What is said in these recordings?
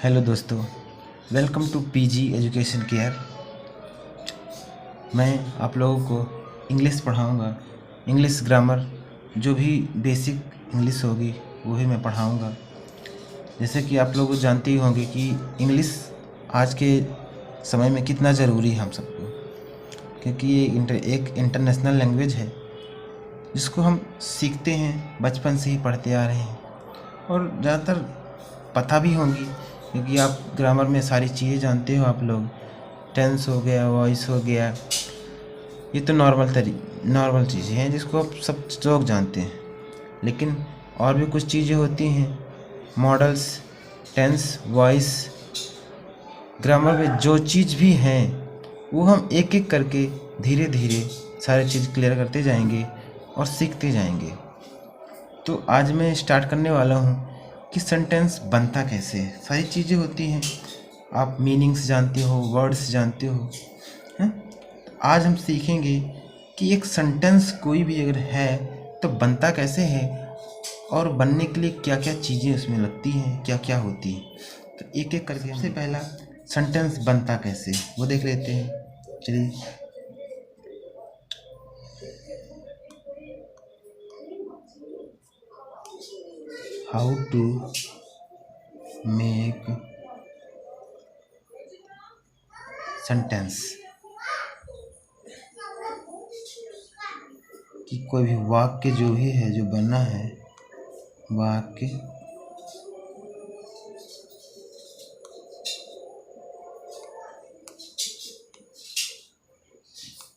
Hello दोस्तों, welcome to PG education care. मैं आप लोगों को इंग्लिश पढ़ाऊंगा। इंग्लिश ग्रामर, जो भी बेसिक इंग्लिश होगी वही मैं पढ़ाऊंगा। जैसे कि आप लोग जानते ही होंगे कि इंग्लिश आज के समय में कितना ज़रूरी है हम सबको, क्योंकि ये एक इंटरनेशनल लैंग्वेज है जिसको हम सीखते हैं, बचपन से ही पढ़ते आ रहे हैं और ज़्यादातर पता भी होंगी, क्योंकि आप ग्रामर में सारी चीज़ें जानते हो। आप लोग टेंस हो गया, वॉइस हो गया, ये तो नॉर्मल चीज़ें हैं जिसको आप सब लोग जानते हैं। लेकिन और भी कुछ चीज़ें होती हैं, मॉडल्स, टेंस, वॉइस, ग्रामर में जो चीज़ भी हैं वो हम एक एक करके धीरे धीरे सारी चीज़ क्लियर करते जाएंगे और सीखते जाएंगे। तो आज मैं स्टार्ट करने वाला हूँ कि सेंटेंस बनता कैसे है। सारी चीज़ें होती हैं, आप मीनिंग्स जानते हो, वर्ड्स जानते हो, हैं। आज हम सीखेंगे कि एक सेंटेंस कोई भी अगर है तो बनता कैसे है और बनने के लिए क्या क्या चीज़ें उसमें लगती हैं, क्या क्या होती हैं। तो एक एक करके सबसे पहला सेंटेंस बनता कैसे वो देख लेते हैं। चलिए, हाउ टू मेक सेंटेंस, कि कोई भी वाक्य जो भी है, जो बनना है, वाक्य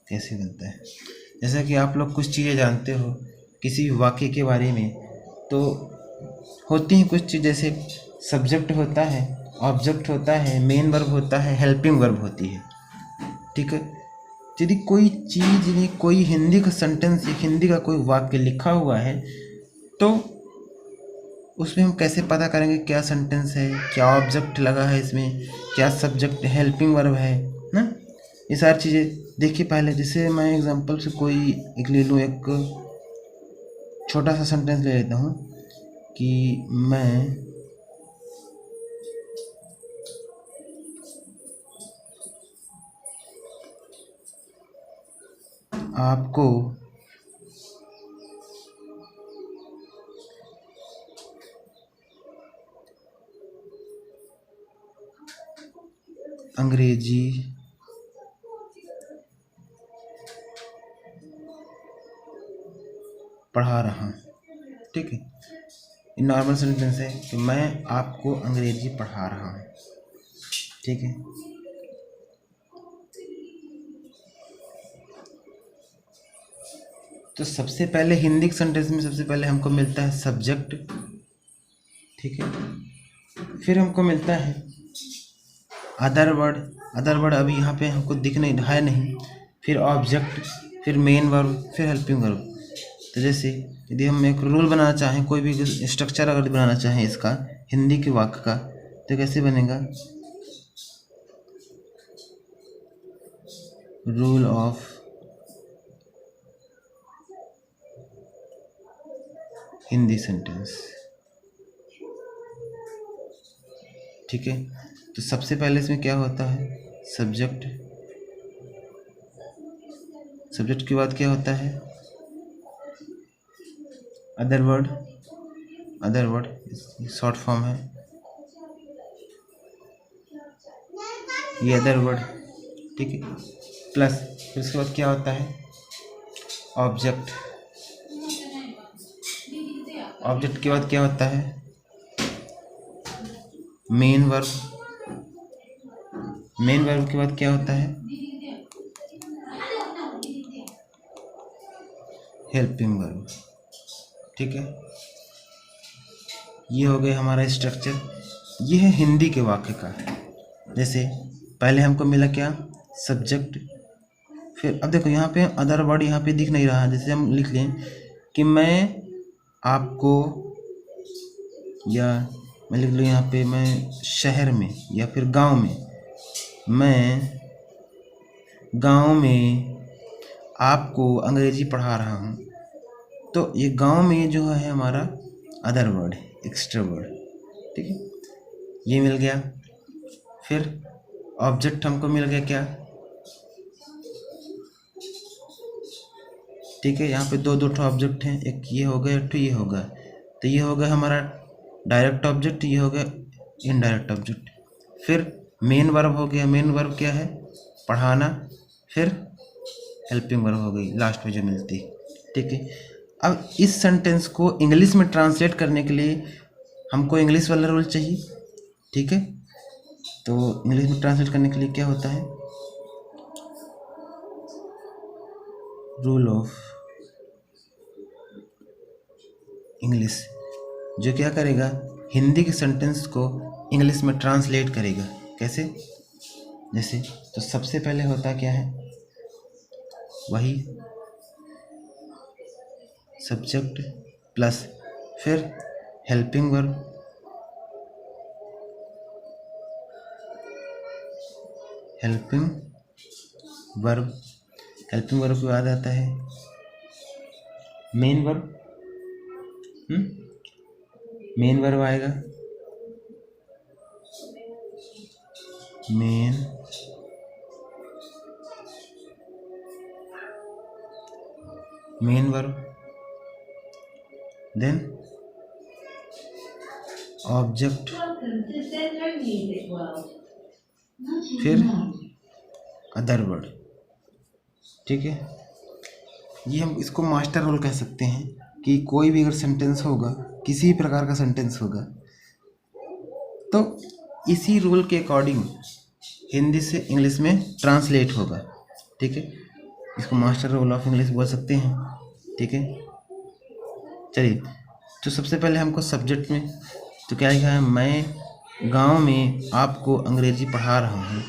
कैसे बनता है। जैसा कि आप लोग कुछ चीज़ें जानते हो किसी भी वाक्य के बारे में, तो होती हैं कुछ चीज़, जैसे सब्जेक्ट होता है, ऑब्जेक्ट होता है, मेन वर्ब होता है, हेल्पिंग वर्ब होती है। ठीक है, यदि कोई चीज़, यदि कोई हिंदी का सेंटेंस या हिंदी का कोई वाक्य लिखा हुआ है तो उसमें हम कैसे पता करेंगे क्या सेंटेंस है, क्या ऑब्जेक्ट लगा है इसमें, क्या सब्जेक्ट, हेल्पिंग वर्ब है ना। ये सारी चीज़ें देखिए। पहले जैसे मैं एग्जांपल से कोई एक ले लूँ, एक छोटा सा सेंटेंस ले लेता हूँ कि मैं आपको अंग्रेजी पढ़ा रहा हूँ। ठीक है, ये नॉर्मल सेंटेंस है कि मैं आपको अंग्रेजी पढ़ा रहा हूँ। ठीक है, तो सबसे पहले हिंदी के सेंटेंस में सबसे पहले हमको मिलता है सब्जेक्ट। ठीक है, फिर हमको मिलता है अदर वर्ड। अदर वर्ड अभी यहाँ पे हमको दिख नहीं है, नहीं। फिर ऑब्जेक्ट, फिर मेन वर्ब, फिर हेल्पिंग वर्ब। तो जैसे यदि हम एक रूल बनाना चाहें, कोई भी स्ट्रक्चर अगर बनाना चाहें इसका, हिंदी के वाक्य का, तो कैसे बनेगा, रूल ऑफ हिंदी सेंटेंस। ठीक है, तो सबसे पहले इसमें क्या होता है, सब्जेक्ट। सब्जेक्ट के बाद क्या होता है, other word. Other word short form है, ये अदर वर्ड। ठीक है, प्लस फिर उसके बाद क्या होता है, ऑब्जेक्ट। ऑब्जेक्ट के बाद क्या होता है, मेन वर्ब। मेन वर्ब के बाद क्या होता है, हेल्पिंग वर्ब। ठीक है, ये हो गया हमारा स्ट्रक्चर। ये है हिंदी के वाक्य का। जैसे पहले हमको मिला क्या, सब्जेक्ट। फिर अब देखो यहाँ पे अदर वर्ड यहाँ पे दिख नहीं रहा है। जैसे हम लिख लें कि मैं आपको, या मैं लिख लूँ यहाँ पे, मैं शहर में या फिर गांव में, मैं गांव में आपको अंग्रेजी पढ़ा रहा हूँ। तो ये गांव में जो है हमारा अदर वर्ड है, एक्स्ट्रा वर्ड। ठीक है, ये मिल गया। फिर ऑब्जेक्ट हमको मिल गया क्या, ठीक है। यहाँ पे दो दो ऑब्जेक्ट हैं, एक ये हो गया, एक तो ये हो गया। तो ये हो गया हमारा डायरेक्ट ऑब्जेक्ट, ये हो गया इनडायरेक्ट ऑब्जेक्ट। फिर मेन वर्ब हो गया, मेन वर्ब क्या है, पढ़ाना। फिर हेल्पिंग वर्ब हो गई लास्ट में जो मिलती है, ठीक है। अब इस सेंटेंस को इंग्लिश में ट्रांसलेट करने के लिए हमको इंग्लिश वाला रूल चाहिए, ठीक है। तो इंग्लिश में ट्रांसलेट करने के लिए क्या होता है, रूल ऑफ इंग्लिश, जो क्या करेगा, हिंदी के सेंटेंस को इंग्लिश में ट्रांसलेट करेगा। कैसे, जैसे तो सबसे पहले होता क्या है, वही सब्जेक्ट प्लस फिर हेल्पिंग वर्ब, हेल्पिंग वर्ब के बाद आता है मेन वर्ब, मेन वर्ब आएगा, मेन वर्ब, देन ऑब्जेक्ट, फिर अदर वर्ड, ठीक है। ये हम इसको मास्टर रूल कह सकते हैं कि कोई भी अगर सेंटेंस होगा, किसी भी प्रकार का सेंटेंस होगा, तो इसी रूल के अकॉर्डिंग हिंदी से इंग्लिश में ट्रांसलेट होगा, ठीक है। इसको मास्टर रूल ऑफ इंग्लिश बोल सकते हैं, ठीक है। चलिए, तो सबसे पहले हमको सब्जेक्ट में तो क्या लिखा है, मैं गांव में आपको अंग्रेजी पढ़ा रहा हूँ।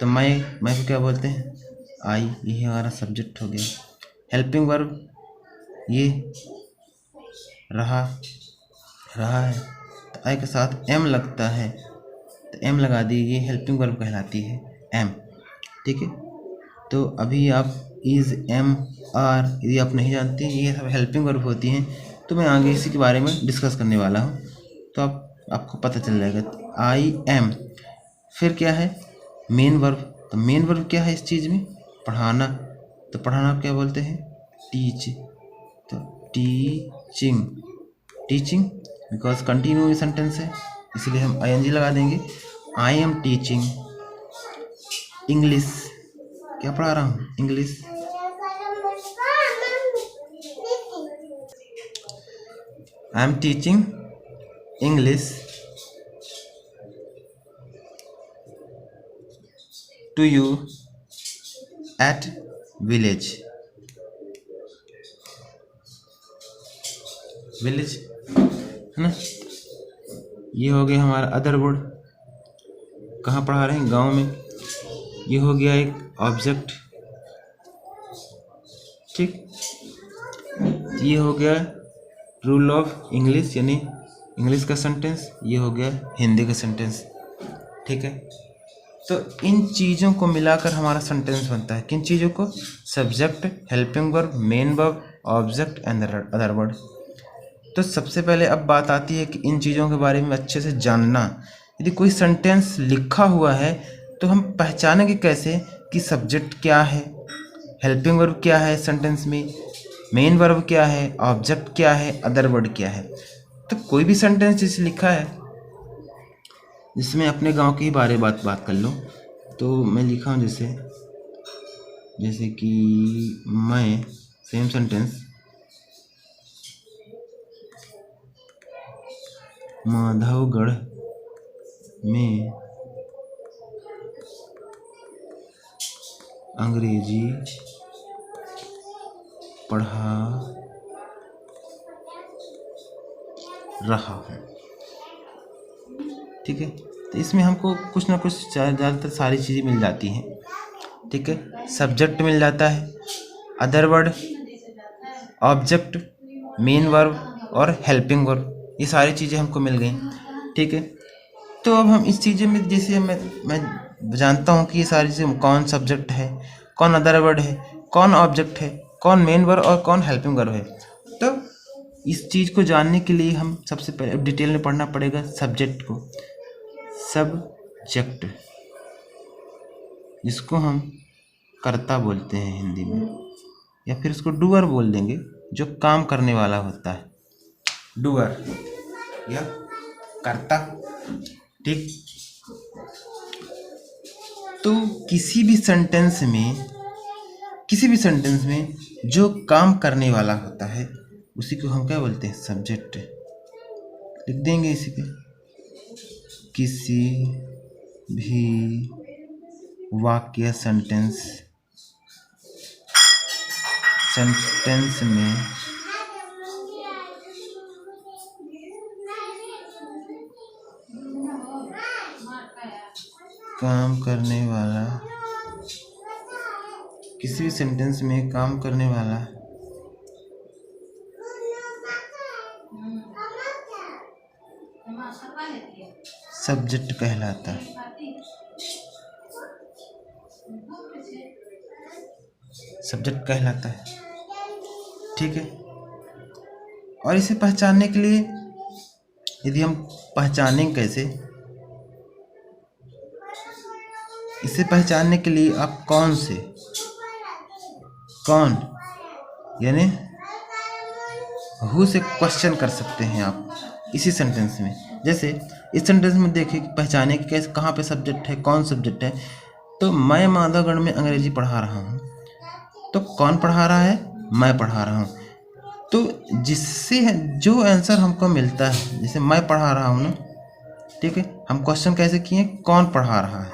तो मैं को क्या बोलते हैं, आई, ये हमारा सब्जेक्ट हो गया। हेल्पिंग वर्ब, ये रहा है, तो आई के साथ एम लगता है, तो एम लगा दी, ये हेल्पिंग वर्ब कहलाती है, एम, ठीक है। तो अभी आप इज़, एम, आर, यदि आप नहीं जानते ये सब हेल्पिंग वर्ब होती हैं, तो मैं आगे इसी के बारे में डिस्कस करने वाला हूँ, तो आपको पता चल जाएगा। आई एम, फिर क्या है, मेन वर्ब। तो मेन वर्ब क्या है इस चीज़ में, पढ़ाना। तो पढ़ाना आप क्या बोलते हैं, टीच। तो टीचिंग, बिकॉज कंटिन्यू सेंटेंस है, इसलिए हम ING लगा देंगे। आई एम टीचिंग इंग्लिश, क्या पढ़ा रहा हूँ, English. I am teaching English to you at village है ना। ये हो गया हमारा अदर वर्ड, कहाँ पढ़ा रहे हैं, गांव में। ये हो गया एक ऑब्जेक्ट, ठीक। ये हो गया रूल ऑफ इंग्लिश, यानी इंग्लिश का सेंटेंस। ये हो गया हिंदी का सेंटेंस, ठीक है। तो इन चीज़ों को मिलाकर हमारा सेंटेंस बनता है। किन चीज़ों को, subject, helping verb, main verb, object and other word. तो सबसे पहले अब बात आती है कि इन चीज़ों के बारे में अच्छे से जानना। यदि कोई सेंटेंस लिखा हुआ है तो हम पहचानेंगे कैसे कि सब्जेक्ट क्या है, हेल्पिंग वर्ब क्या है सेंटेंस में, मेन वर्ब क्या है, ऑब्जेक्ट क्या है, अदर वर्ड क्या है। तो कोई भी सेंटेंस जिसे लिखा है, जिसमें अपने गांव के ही बारे में बात कर लो, तो मैं लिखा हूँ जैसे कि मैं, सेम सेंटेंस, माधवगढ़ में अंग्रेजी पढ़ा रहा हूँ, ठीक है। तो इसमें हमको कुछ ना कुछ ज़्यादातर सारी चीज़ें मिल जाती हैं, ठीक है। सब्जेक्ट मिल जाता है, other word, object, main verb और हेल्पिंग वर्ब, ये सारी चीज़ें हमको मिल गई, ठीक है। तो अब हम इस चीज़ों में, जैसे मैं जानता हूँ कि ये सारी चीज़ें, कौन सब्जेक्ट है, कौन अदर वर्ड है, कौन ऑब्जेक्ट है, कौन मेन वर्ब और कौन हेल्पिंग वर्ब है। तो इस चीज़ को जानने के लिए हम सबसे पहले डिटेल में पढ़ना पड़ेगा सब्जेक्ट को। सब्जेक्ट, जिसको हम कर्ता बोलते हैं हिंदी में, या फिर उसको डूअर बोल देंगे, जो काम करने वाला होता है, डूअर या कर्ता। ठीक, तो किसी भी सेंटेंस में जो काम करने वाला होता है उसी को हम क्या बोलते हैं, सब्जेक्ट। लिख देंगे इसी पे, किसी भी वाक्य सेंटेंस में काम करने वाला, किसी भी सेंटेंस में काम करने वाला सब्जेक्ट कहलाता है। सब्जेक्ट कहलाता है। ठीक है, और इसे पहचानने के लिए, यदि हम पहचानें कैसे, इसे पहचानने के लिए आप कौन यानी हु से क्वेश्चन कर सकते हैं आप इसी सेंटेंस में। जैसे इस सेंटेंस में देखिए कि पहचाने कि कैसे, कहाँ पे सब्जेक्ट है, कौन सब्जेक्ट है। तो मैं माधवगढ़ में अंग्रेजी पढ़ा रहा हूँ, तो कौन पढ़ा रहा है, मैं पढ़ा रहा हूँ। तो जिससे जो आंसर हमको मिलता है, जैसे मैं पढ़ा रहा हूँ ना, ठीक है, हम क्वेश्चन कैसे किए, कौन पढ़ा रहा है,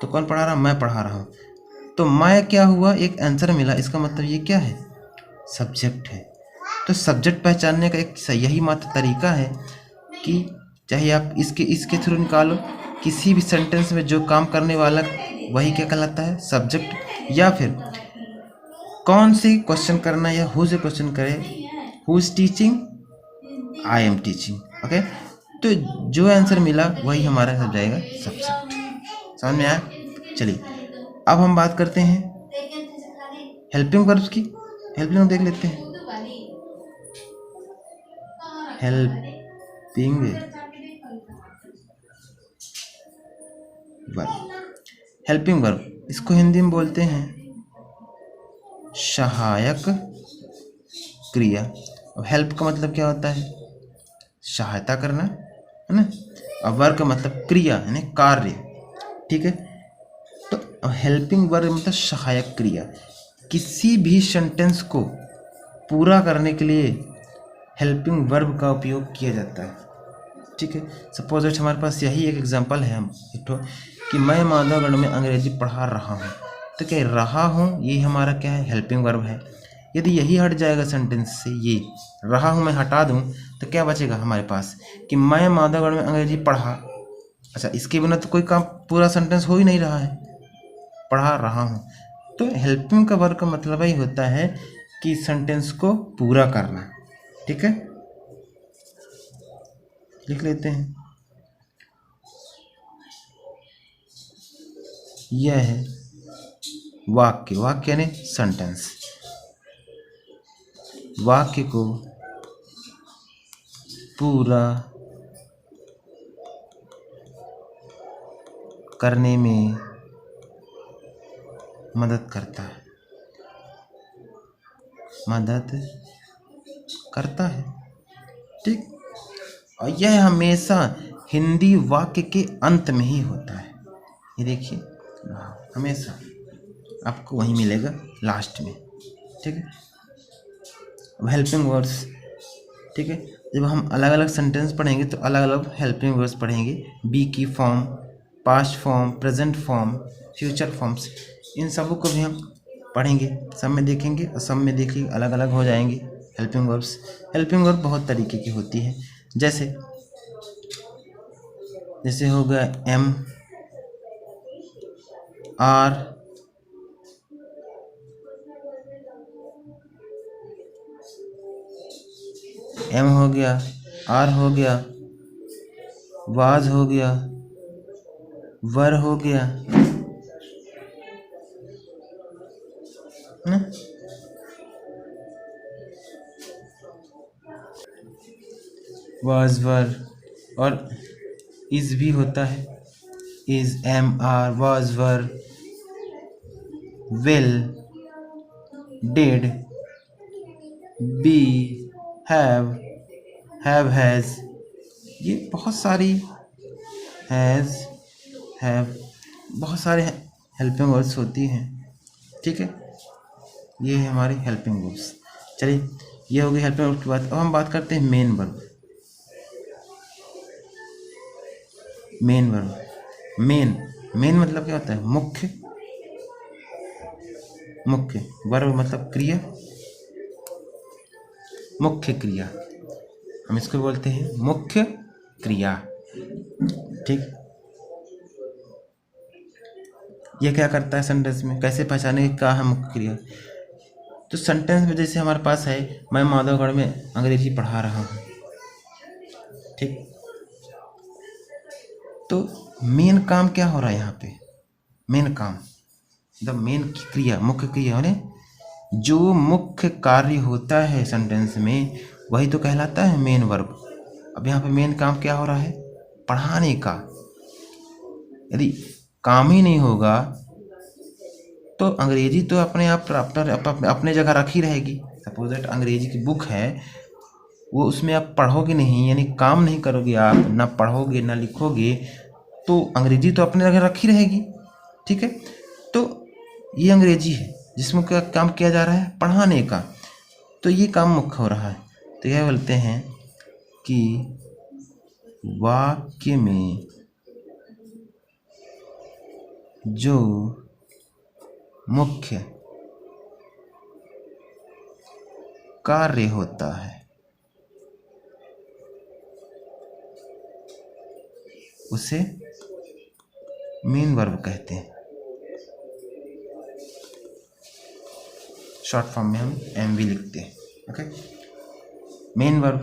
तो कौन पढ़ा रहा है, मैं पढ़ा रहा हूँ। तो मैं क्या हुआ, एक आंसर मिला, इसका मतलब ये क्या है, सब्जेक्ट है। तो सब्जेक्ट पहचानने का एक यही मात्र तरीका है कि चाहे आप इसके थ्रू निकालो, किसी भी सेंटेंस में जो काम करने वाला वही क्या कहलाता है, सब्जेक्ट। या फिर कौन से क्वेश्चन करना, या हु से क्वेश्चन करे, who is teaching, I am teaching. Okay, तो जो आंसर मिला वही हमारा हो जाएगा सब्जेक्ट। समझ में आया? चलिए अब हम बात करते हैं हेल्पिंग वर्ब्स की। हेल्पिंग देख लेते हैं। हेल्पिंग वर्ब, हेल्पिंग वर्ब, इसको हिंदी में बोलते हैं सहायक क्रिया। अब हेल्प का मतलब क्या होता है, सहायता करना, है ना। और वर्ब का मतलब क्रिया यानी कार्य। ठीक है, तो हेल्पिंग वर्ब मतलब सहायक क्रिया। किसी भी सेंटेंस को पूरा करने के लिए हेल्पिंग वर्ब का उपयोग किया जाता है। ठीक है, सपोज दैट हमारे पास यही एक एग्जांपल है, हम एक कि मैं माधवगढ़ में अंग्रेजी पढ़ा रहा हूँ। तो क्या रहा हूँ, ये हमारा क्या है, हेल्पिंग वर्ब है। यदि यही हट जाएगा सेंटेंस से, ये रहा हूँ मैं हटा दूँ, तो क्या बचेगा हमारे पास कि मैं माधवगढ़ में अंग्रेजी पढ़ा। अच्छा, इसके बिना तो कोई काम, पूरा सेंटेंस हो ही नहीं रहा है, पढ़ा रहा हूँ। तो हेल्पिंग का वर्ब का मतलब ही होता है कि सेंटेंस को पूरा करना। ठीक है, लिख लेते हैं। यह है वाक्य, वाक्य यानी सेंटेंस। वाक्य को पूरा करने में मदद करता है, मदद करता है। ठीक, और यह हमेशा हिंदी वाक्य के अंत में ही होता है। ये देखिए, हमेशा आपको वही मिलेगा लास्ट में। ठीक है, अब हेल्पिंग वर्ड्स। ठीक है, जब हम अलग अलग सेंटेंस पढ़ेंगे तो अलग अलग हेल्पिंग वर्ड्स पढ़ेंगे। बी की form, past form, present form, future forms, इन सबों को भी हम पढ़ेंगे, सब में देखेंगे, और सब में देखिए अलग अलग हो जाएंगे हेल्पिंग वर्ब्स। हेल्पिंग वर्ब बहुत तरीके की होती है, जैसे हो गया एम, आर, एम हो गया, आर हो गया, वाज हो गया, वर हो गया, ना। वाज, वर, और इज भी होता है। is, am, are, was, were, will, did, be, have, has, ये बहुत सारी हैज़, हैव, बहुत सारे हेल्पिंग वर्ड्स होती हैं। ठीक है, ये है हमारे हेल्पिंग वर्ड्स। चलिए, ये हो गई हेल्पिंग वर्ड की बात। अब हम बात करते हैं main verb. Main verb, main मतलब क्या होता है? मुख्य। मुख्य वर्ब मतलब क्रिया, मुख्य क्रिया, हम इसको बोलते हैं मुख्य क्रिया। ठीक, ये क्या करता है सेंटेंस में? कैसे पहचाने क्या है मुख्य क्रिया? तो सेंटेंस में जैसे हमारे पास है, मैं माधवगढ़ में अंग्रेजी पढ़ा रहा हूँ। ठीक, तो मेन काम क्या हो रहा है यहाँ पे? मेन काम, द मेन क्रिया, मुख्य क्रिया यानी जो मुख्य कार्य होता है सेंटेंस में, वही तो कहलाता है मेन वर्ब। अब यहाँ पे मेन काम क्या हो रहा है? पढ़ाने का। यदि काम ही नहीं होगा तो अंग्रेजी तो अपने आप अपने जगह रखी रहेगी। सपोज दैट अंग्रेजी की बुक है, वो उसमें आप पढ़ोगे नहीं, यानी काम नहीं करोगे, आप ना पढ़ोगे ना लिखोगे, तो अंग्रेजी तो अपने जगह रखी रहेगी। ठीक है, तो ये अंग्रेजी है जिसमें क्या काम किया जा रहा है? पढ़ाने का। तो ये काम मुख्य हो रहा है। तो यह बोलते हैं कि वाक्य में जो मुख्य कार्य होता है उसे मेन वर्ब कहते हैं। शॉर्ट फॉर्म में हम एमवी लिखते हैं। ओके, मेन वर्ब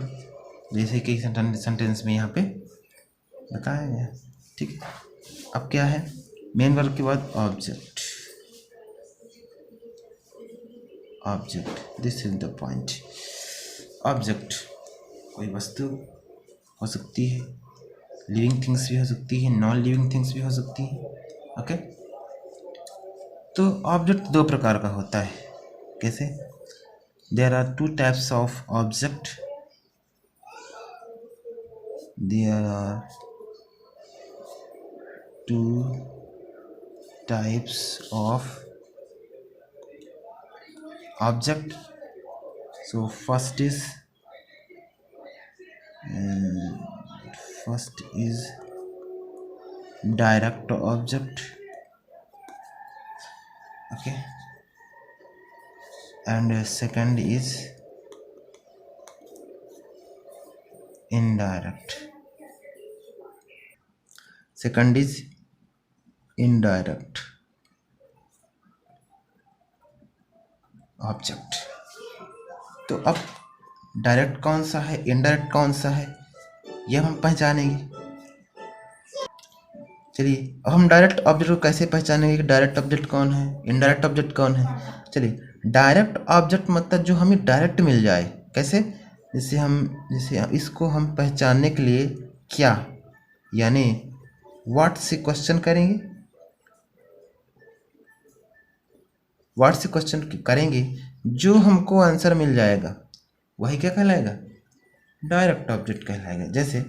जैसे कि सेंटेंस में यहाँ पे बताया गया। ठीक है, अब क्या है? मेन वर्ब के बाद object. Object, this is the point. Object कोई वस्तु हो सकती है, लिविंग थिंग्स भी हो सकती है, नॉन लिविंग थिंग्स भी हो सकती हैं। ओके, तो ऑब्जेक्ट दो प्रकार का होता है। कैसे? There are two types of object. There are two types of object. So first is direct object. Okay, and second is indirect. Second is indirect object. तो अब डायरेक्ट कौन सा है, इनडायरेक्ट कौन सा है, यह हम पहचानेंगे। चलिए, अब हम डायरेक्ट ऑब्जेक्ट को कैसे पहचानेंगे कि डायरेक्ट ऑब्जेक्ट कौन है, इनडायरेक्ट ऑब्जेक्ट कौन है? चलिए, डायरेक्ट ऑब्जेक्ट मतलब जो हमें डायरेक्ट मिल जाए। कैसे? जैसे इसको हम पहचानने के लिए क्या, यानी व्हाट से क्वेश्चन करेंगे, व्हाट से क्वेश्चन करेंगे, जो हमको आंसर मिल जाएगा वही क्या कहलाएगा? डायरेक्ट ऑब्जेक्ट कहलाएगा। जैसे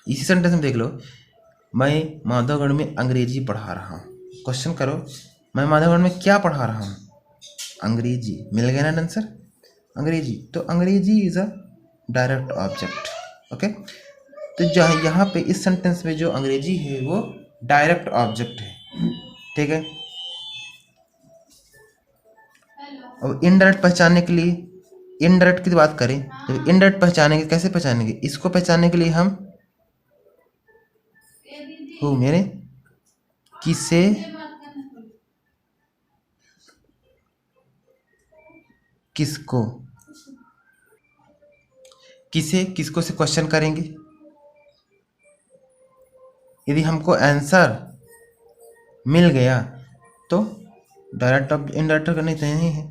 इसी सेंटेंस में देख लो, मैं माधवगढ़ में अंग्रेजी पढ़ा रहा हूँ। क्वेश्चन करो, मैं माधवगढ़ में क्या पढ़ा रहा हूँ? अंग्रेजी। मिल गया ना आंसर? अंग्रेजी। तो अंग्रेजी is a direct object. Okay, तो जहाँ यहाँ पे इस सेंटेंस में जो अंग्रेजी है वो डायरेक्ट ऑब्जेक्ट है। ठीक है, अब इनडायरेक्ट पहचानने के लिए, इनडायरेक्ट की बात करें तो इनडायरेक्ट पहचानेंगे, कैसे पहचानेंगे? इसको पहचानने के लिए हम हो मेरे किसे, किसको, किसे किसको से क्वेश्चन करेंगे। यदि हमको आंसर मिल गया तो डायरेक्ट इनडायरेक्ट करने नहीं है।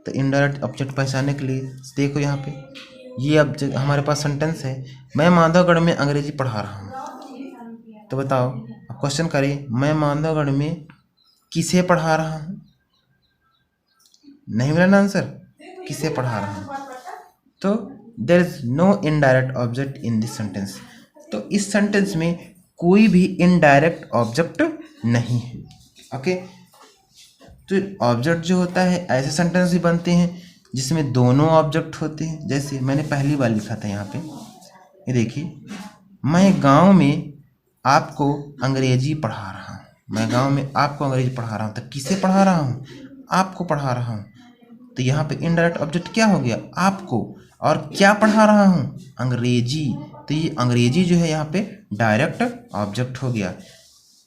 तो इनडायरेक्ट ऑब्जेक्ट पहचानने के लिए देखो यहाँ पे ये ऑब्जेक्ट हमारे पास सेंटेंस है, मैं माधवगढ़ में अंग्रेजी पढ़ा रहा हूँ। तो बताओ, अब क्वेश्चन करें, मैं माधवगढ़ में किसे पढ़ा रहा हूँ, नहीं मिला ना आंसर, किसे पढ़ा रहा हूँ। तो there is no indirect object in this sentence. तो इस सेंटेंस में कोई भी इनडायरेक्ट ऑब्जेक्ट नहीं है। ओके, तो ऑब्जेक्ट जो होता है ऐसे सेंटेंस भी बनते हैं जिसमें दोनों ऑब्जेक्ट होते हैं। जैसे मैंने पहली बार लिखा था यहाँ पे, ये देखिए, मैं गांव में आपको अंग्रेजी पढ़ा रहा हूँ, मैं गांव में आपको अंग्रेजी पढ़ा रहा हूँ। तो किसे पढ़ा रहा हूँ, आपको पढ़ा रहा हूँ। तो यहाँ पे इनडायरेक्ट ऑब्जेक्ट क्या हो गया, आपको, और क्या पढ़ा रहा हूँ, अंग्रेजी। तो ये अंग्रेजी जो है यहाँ पे डायरेक्ट ऑब्जेक्ट हो गया।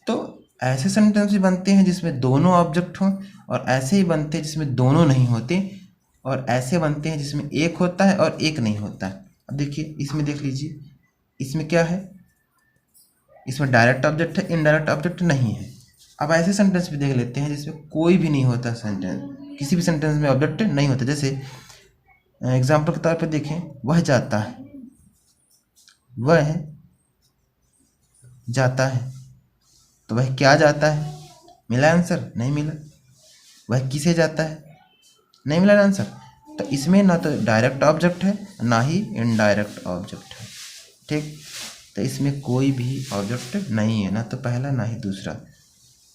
तो ऐसे सेंटेंस भी बनते हैं जिसमें दोनों ऑब्जेक्ट हों, और ऐसे ही बनते हैं जिसमें दोनों नहीं होते, और ऐसे बनते हैं जिसमें एक होता है और एक नहीं होता है। अब देखिए इसमें देख लीजिए, इसमें क्या है, इसमें डायरेक्ट ऑब्जेक्ट है, इनडायरेक्ट ऑब्जेक्ट नहीं है। अब ऐसे सेंटेंस भी देख लेते हैं जिसमें कोई भी नहीं होता, सेंटेंस किसी भी सेंटेंस में ऑब्जेक्ट नहीं होता। जैसे एग्जाम्पल के तौर पे देखें, वह जाता है, वह जाता है। तो वह क्या जाता है, मिला आंसर, नहीं मिला। वह किसे जाता है, नहीं मिला आंसर। तो इसमें ना तो डायरेक्ट ऑब्जेक्ट है ना ही इनडायरेक्ट ऑब्जेक्ट है। ठीक, तो इसमें कोई भी ऑब्जेक्ट नहीं है, ना तो पहला ना ही दूसरा।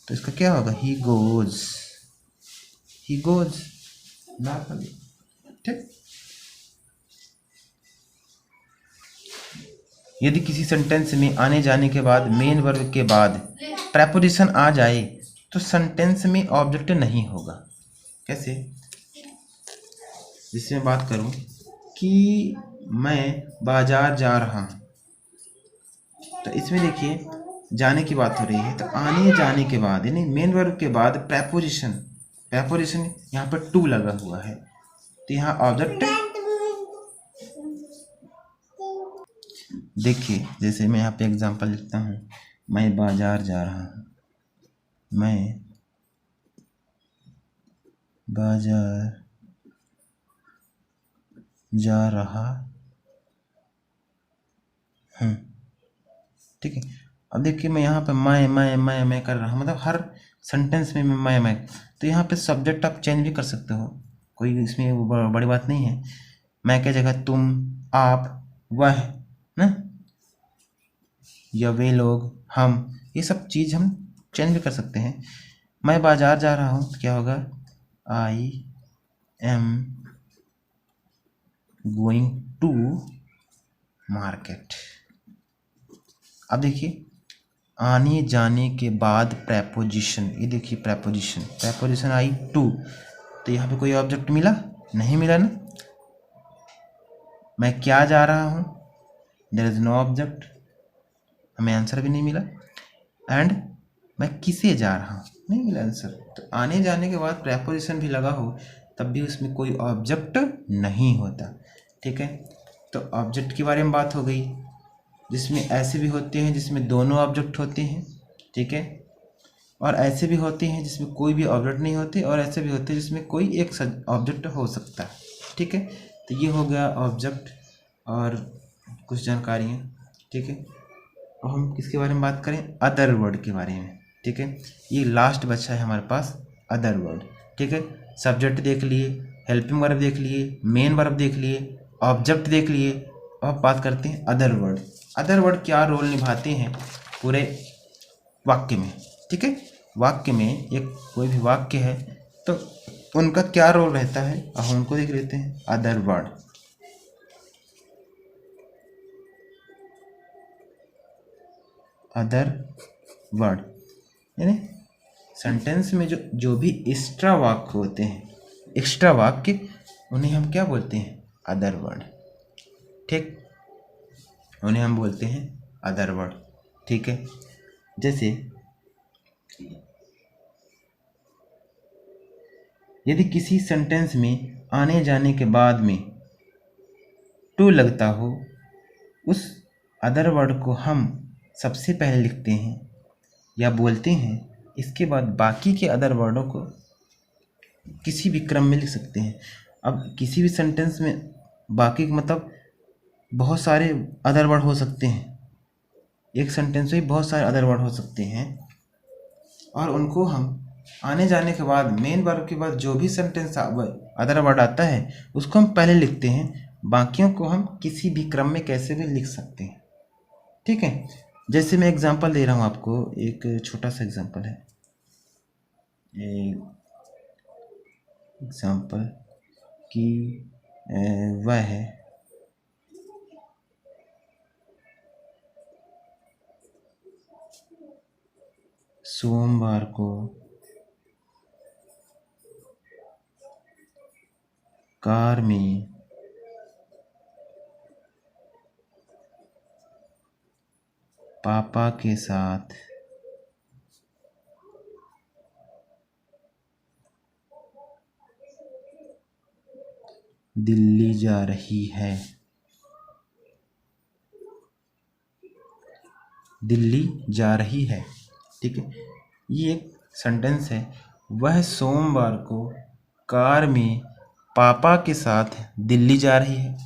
तो इसका क्या होगा, he goes, he goes, normally. ठीक, यदि किसी सेंटेंस में आने जाने के बाद मेन वर्ब के बाद प्रेपोजिशन आ जाए तो सेंटेंस में ऑब्जेक्ट नहीं होगा। कैसे, जिसमें बात करूं कि मैं बाजार जा रहा हूं, तो इसमें देखिए जाने की बात हो रही है। तो आने जाने के बाद यानी मेन वर्ब के बाद प्रेपोजिशन, प्रेपोजिशन यहाँ पर टू लगा हुआ है, तो यहाँ ऑब्जेक्ट देखिए, जैसे मैं यहाँ पे एग्जांपल लिखता हूँ, मैं बाजार जा रहा हूँ, मैं बाजार जा रहा हूँ। ठीक है, अब देखिए मैं यहाँ पे मैं कर रहा हूँ, मतलब हर सेंटेंस में मैं। तो यहाँ पे सब्जेक्ट आप चेंज भी कर सकते हो, कोई इसमें वो बड़ी बात नहीं है। मैं क्या जगह तुम, आप, वह ना, या वे लोग, हम, ये सब चीज़ हम चेंज भी कर सकते हैं। मैं बाजार जा रहा हूँ तो क्या होगा, I am going to market. अब देखिए आने जाने के बाद प्रेपोजिशन, ये देखिए प्रेपोजिशन आई टू, तो यहाँ पे कोई ऑब्जेक्ट मिला, नहीं मिला ना। मैं क्या जा रहा हूँ, देयर इज नो ऑब्जेक्ट, हमें आंसर भी नहीं मिला। एंड मैं किसे जा रहा हूँ, नहीं मिला आंसर। तो आने जाने के बाद प्रेपोजिशन भी लगा हो तब भी उसमें कोई ऑब्जेक्ट नहीं होता। ठीक है, तो ऑब्जेक्ट के बारे में बात हो गई, जिसमें ऐसे भी होते हैं जिसमें दोनों ऑब्जेक्ट होते हैं। ठीक है, और ऐसे भी होते हैं जिसमें कोई भी ऑब्जेक्ट नहीं होते, और ऐसे भी होते हैं जिसमें कोई एक ऑब्जेक्ट हो सकता है। ठीक है, तो ये हो गया ऑब्जेक्ट और कुछ जानकारियाँ। ठीक है, अब हम किसके बारे में बात करें, अदर वर्ड के बारे में। ठीक है, ये लास्ट बचा है हमारे पास, अदर वर्ड। ठीक है, सब्जेक्ट देख लिए, हेल्पिंग वर्ब देख लिए, मेन वर्ब देख लिए, ऑब्जेक्ट देख लिए। अब बात करते हैं अदर वर्ड। अदर वर्ड क्या रोल निभाते हैं पूरे वाक्य में। ठीक है, वाक्य में एक कोई भी वाक्य है तो उनका क्या रोल रहता है, अब हम उनको देख लेते हैं। अदर वर्ड, अदर वर्ड यानी सेंटेंस में जो भी एक्स्ट्रा वाक्य होते हैं, एक्स्ट्रा वाक्य, उन्हें हम क्या बोलते हैं, अदर वर्ड। ठीक, उन्हें हम बोलते हैं अदर वर्ड। ठीक है, जैसे यदि किसी सेंटेंस में आने जाने के बाद में टू लगता हो, उस अदर वर्ड को हम सबसे पहले लिखते हैं या बोलते हैं। इसके बाद बाकी के अदर वर्डों को किसी भी क्रम में लिख सकते हैं। अब किसी भी सेंटेंस में बाकी मतलब बहुत सारे अदर वर्ड हो सकते हैं, एक सेंटेंस में बहुत सारे अदर वर्ड हो सकते हैं और उनको हम आने जाने के बाद मेन वर्ब के बाद जो भी सेंटेंस अदर वर्ड आता है उसको हम पहले लिखते हैं, बाकियों को हम किसी भी क्रम में कैसे भी लिख सकते हैं। ठीक है, जैसे मैं एग्जांपल दे रहा हूँ आपको, एक छोटा सा एग्जांपल है। एग्जांपल कि वह है सोमवार को कार में पापा के साथ दिल्ली जा रही है। दिल्ली जा रही है। ठीक है, ये एक सेंटेंस है। वह सोमवार को कार में पापा के साथ दिल्ली जा रही है,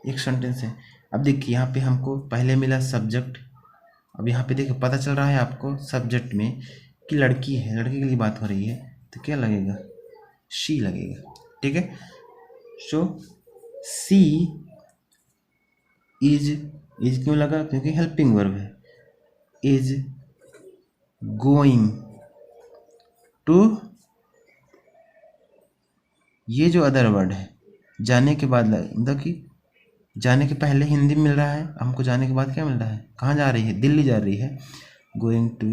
एक सेंटेंस है। अब देखिए यहाँ पे हमको पहले मिला सब्जेक्ट, अब यहाँ पे देखिए पता चल रहा है आपको सब्जेक्ट में कि लड़की है, लड़की के लिए बात हो रही है, तो क्या लगेगा? शी लगेगा। ठीक है, सो सी इज क्यों लगा? क्योंकि हेल्पिंग वर्ब है। इज गोइंग टू, ये जो अदर वर्ड है जाने के बाद, मतलब कि जाने के पहले हिंदी मिल रहा है, हमको जाने के बाद क्या मिल रहा है? कहाँ जा रही है? दिल्ली जा रही है। Going to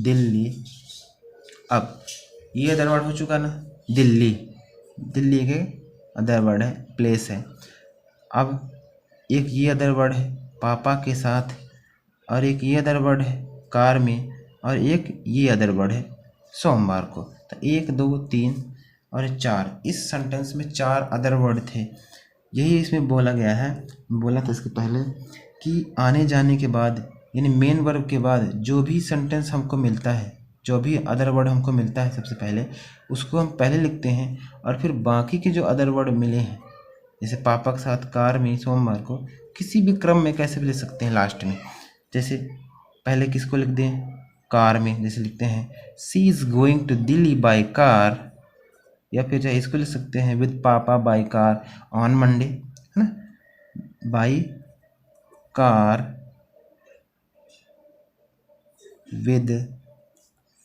Delhi. अब ये अदर वर्ड हो चुका ना, दिल्ली, दिल्ली के अदर वर्ड है, प्लेस है। अब एक ये अदर वर्ड है पापा के साथ, और एक ये अदर वर्ड है कार में, और एक ये अदर वर्ड है सोमवार को। तो 1 2 3 और 4, इस सेंटेंस में 4 अदर वर्ड थे। यही इसमें बोला गया है, बोला था इसके पहले कि आने जाने के बाद यानी मेन वर्ब के बाद जो भी सेंटेंस हमको मिलता है, जो भी अदर वर्ड हमको मिलता है, सबसे पहले उसको हम पहले लिखते हैं और फिर बाकी के जो अदर वर्ड मिले हैं, जैसे पापा के साथ कार में सोमवार को, किसी भी क्रम में कैसे भी लिख सकते हैं लास्ट में। जैसे पहले किसको लिख दें? कार में, जैसे लिखते हैं she is going to Delhi by car, या फिर चाहे इसको लिख सकते हैं विद पापा बाय कार ऑन मंडे, है ना, by car with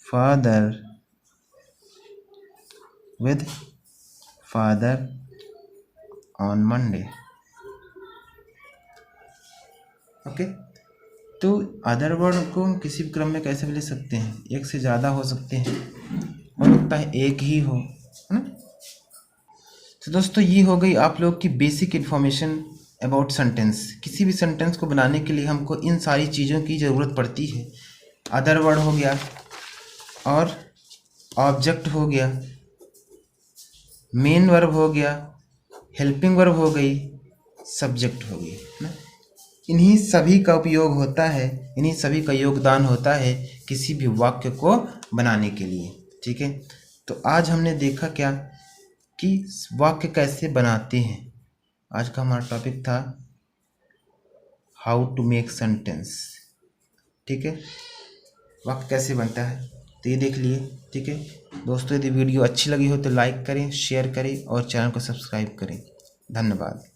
father on Monday. Okay, तो अदर वर्ड को हम किसी भी क्रम में कैसे भी ले सकते हैं, एक से ज़्यादा हो सकते हैं, हो सकता है एक ही हो, है ना। तो दोस्तों ये हो गई आप लोग की बेसिक इन्फॉर्मेशन अबाउट सेंटेंस। किसी भी सेंटेंस को बनाने के लिए हमको इन सारी चीज़ों की ज़रूरत पड़ती है। अदर वर्ड हो गया, और ऑब्जेक्ट हो गया, मेन वर्ब हो गया, हेल्पिंग वर्ब हो गई, सब्जेक्ट हो गई, है ना। इन्हीं सभी का उपयोग होता है, इन्हीं सभी का योगदान होता है किसी भी वाक्य को बनाने के लिए। ठीक है, तो आज हमने देखा क्या कि वाक्य कैसे बनाते हैं। आज का हमारा टॉपिक था हाउ टू मेक सेंटेंस। ठीक है, वाक्य कैसे बनता है तो ये देख लिए। ठीक है दोस्तों, यदि वीडियो अच्छी लगी हो तो लाइक करें, शेयर करें और चैनल को सब्सक्राइब करें। धन्यवाद।